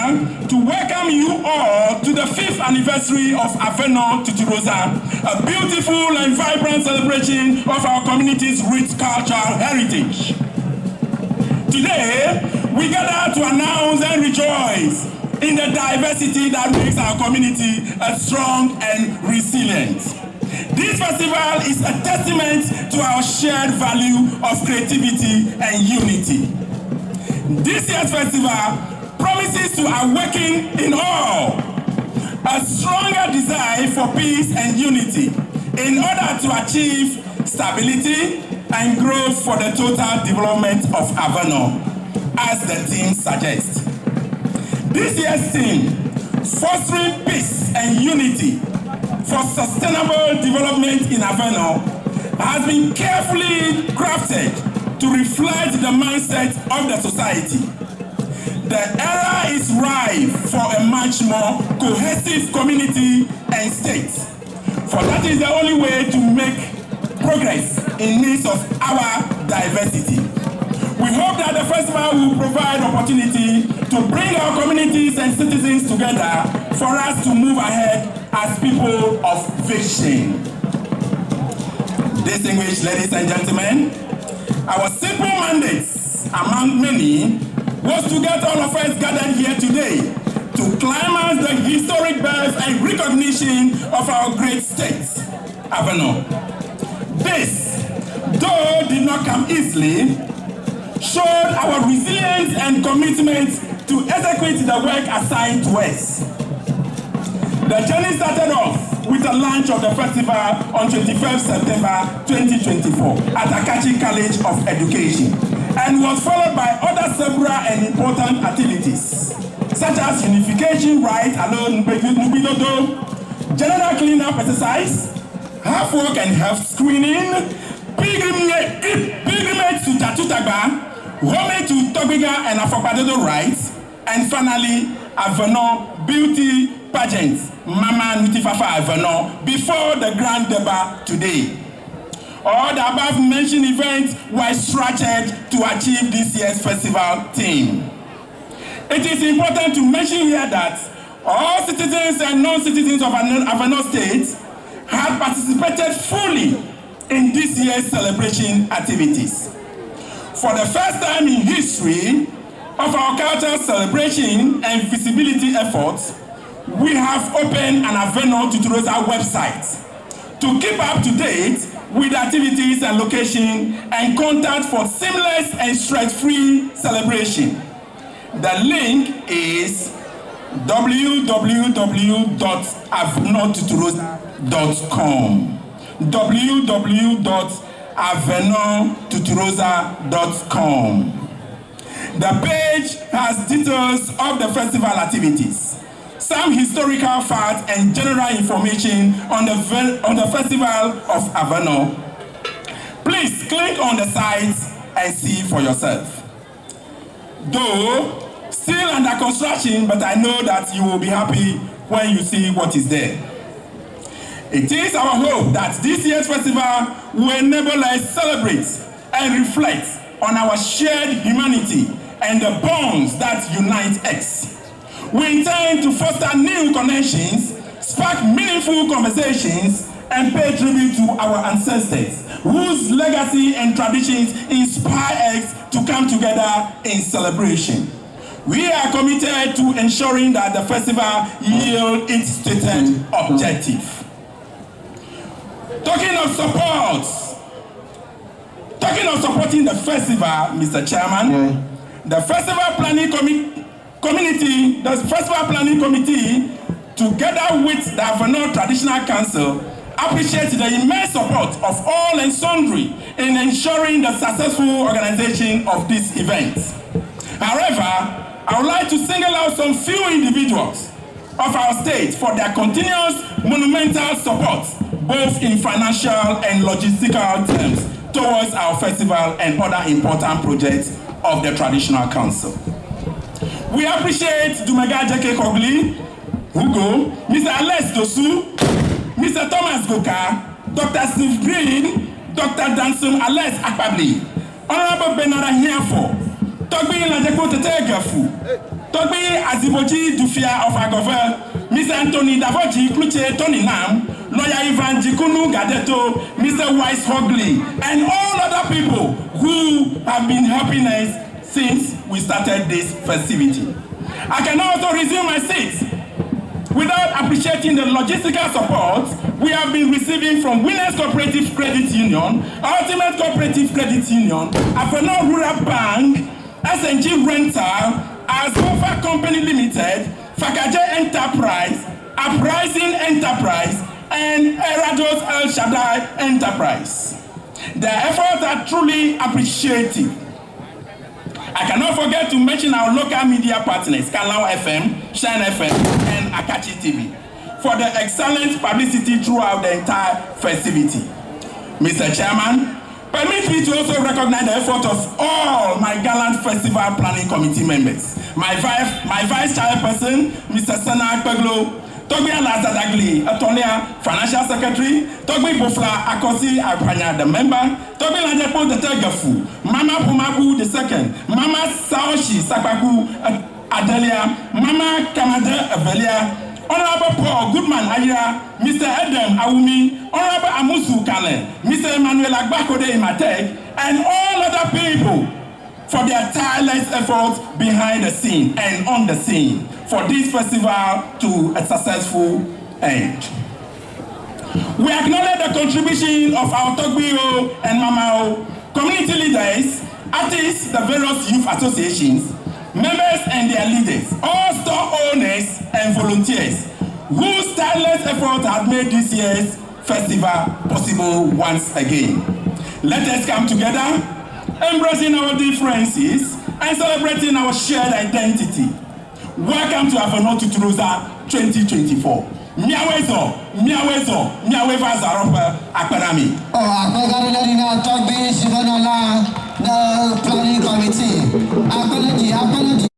pleasure to welcome you all to the 5th anniversary of Avenor tutuɖozã, a beautiful and vibrant celebration of our community's rich cultural heritage. Today, we gather to announce and rejoice in the diversity that makes our community strong and resilient. This festival is a testament to our shared value of creativity and unity. This year's festival promises to awaken in all a stronger desire for peace and unity in order to achieve stability and growth for the total development of Avenor, as the theme suggests. This year's theme, fostering peace and unity for sustainable development in Avenor, has been carefully crafted to reflect the mindset of the society. The era is ripe for a much more cohesive community and state, for that is the only way to make progress in midst of our diversity. We hope that the festival will provide opportunity to bring our communities and citizens together for us to move ahead as people of vision. Distinguished ladies and gentlemen, our simple mandates, among many, was to get all of us gathered here today to climax the historic birth and recognition of our great state, Avenor. This, though did not come easily, showed our resilience and commitment to execute the work assigned to us. The journey started off with the launch of the festival on 21st September 2024 at Akachi College of Education, and was followed by other several and important activities, such as unification right alone, general cleanup exercise, health work and health screening, pilgrimage to Tatutagba, homage to Tobiga and Afokpadodo rights, and finally, Avenor beauty pageant, Mama Nutifafa Avenor, before the grand debate today. All the above mentioned events were structured to achieve this year's festival theme. It is important to mention here that all citizens and non-citizens of Avenor State have participated fully in this year's celebration activities. For the first time in history of our cultural celebration and visibility efforts, we have opened an Avenor tutuɖozã website to keep up to date with activities and location and contact for seamless and stress-free celebration. The link is www.avenortutuɖozã.com www.avenortutuɖozã.com. The page has details of the festival activities, some historical facts and general information on the Festival of Avenor. Please click on the site and see for yourself. Though still under construction, but I know that you will be happy when you see what is there. It is our hope that this year's festival will enable us celebrate and reflect on our shared humanity and the bonds that unite us. We intend to foster new connections, spark meaningful conversations, and pay tribute to our ancestors, whose legacy and traditions inspire us to come together in celebration. We are committed to ensuring that the festival yields its stated objective. Talking of supporting the festival, Mr. Chairman, the Festival Planning Committee, together with the Avenor Traditional Council, appreciates the immense support of all and sundry in ensuring the successful organization of this event. However, I would like to single out some few individuals of our state for their continuous monumental support, both in financial and logistical terms, towards our festival and other important projects of the Traditional Council. We appreciate Dumega Jeke Kogli, Hugo, Mr. Alex Dosu, Mr. Thomas Goka, Dr. Steve Green, Dr. Dansum Alex Akpabli, Honorable Benara Hiafo, Togbi Lajepo Tetegafu, Togbi Aziboji Dufia of Agove, Mr. Anthony Davoji Kluche Tony Nam, Lawyer Ivan Jikunu Gadeto, Mr. Wise Hogley, and all other people who have been helping us since we started this festivity. I can also resume my seat without appreciating the logistical support we have been receiving from Winners Cooperative Credit Union, Ultimate Cooperative Credit Union, Avenor Rural Bank, SNG Rental, Volta Company Limited, Fakaje Enterprise, Uprising Enterprise, and Erados El Shaddai Enterprise. Their efforts are truly appreciated. I cannot forget to mention our local media partners, Kalau FM, Shine FM, and Akachi TV, for the excellent publicity throughout the entire festivity. Mr. Chairman, permit me to also recognize the effort of all my gallant festival planning committee members. My vice chairperson, Mr. Sana Akpeglo, Togbi Alazadagli, Atolia, Financial Secretary, Togbi Bofla Akosi Apanya, the member, Togbi Lajepo the Tegafu, Mama Pumaku the second, Mama Saoshi Sakbaku Adelia, Mama Kamade Avelia, Honorable Paul Goodman Ayira, Mr. Adam Awumi, Honorable Amusu Kale, Mr. Emmanuel Agbakode Imatek, and all other people for their tireless efforts behind the scene and on the scene for this festival to a successful end. We acknowledge the contribution of our Togbio and Mamao, community leaders, artists, the various youth associations, members and their leaders, all store owners and volunteers whose tireless effort has made this year's festival possible once again. Let us come together, embracing our differences and celebrating our shared identity. Welcome to Avenor tutuɖozã 2024. Miawezo, Miaweva Zaropa Akparami. Oh, Akpagari na Togbi Sivanala na